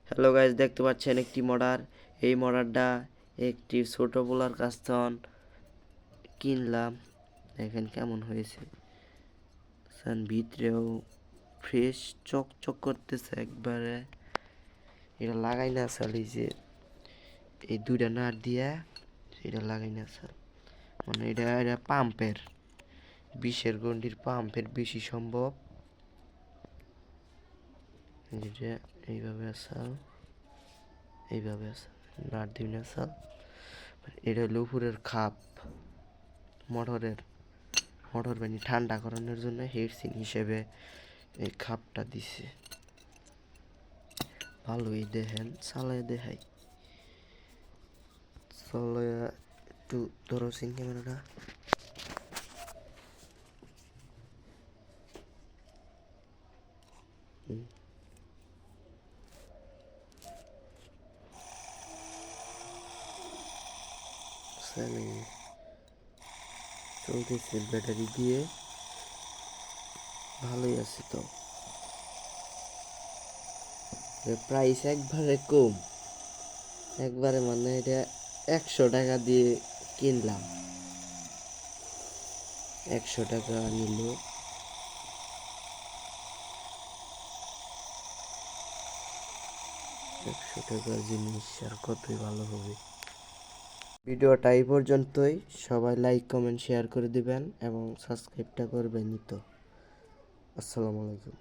Hello guys, দেখতে পাচ্ছেন একটি মডার। এই মডারটা একটি ছোট পোলার কাছ থেকে কিনলাম। দেখেন কেমন হয়েছে। ভিতরেও ফ্রেশ চকচক করতেছে একবারে। এটা লাগাই না চালি যে এই দুইটা নাট দিয়া এটা লাগাই না চাল, মানে এটা পাম্পের 20-এর গন্ডির পাম্পের বেশি সম্ভব। যেটা এইভাবে আসাল, এইভাবে আসাল, নাট দিবি না চাল। এটা হলো উপরের খাপ মোটর বানি ঠান্ডা করানোর জন্য হেডসিন হিসেবে এই খাপটা দিছে। ভালোই দেখেন, চালায় দেখাই। চালায় একটু ধরো সিন ক্যামেরাটা। চলতেছে ব্যাটারি দিয়ে, ভালোই আছে তো। প্রাইস একবারে কম, একবারে মানে এটা 100 টাকা দিয়ে কিনলাম। 100 টাকা নিল। 100 টাকার জিনিস আর কতই ভালো হবে। ভিডিওটা এই পর্যন্তই। সবাই লাইক কমেন্ট শেয়ার করে দিবেন এবং সাবস্ক্রাইবটা করবেন তো। আসসালামু আলাইকুম।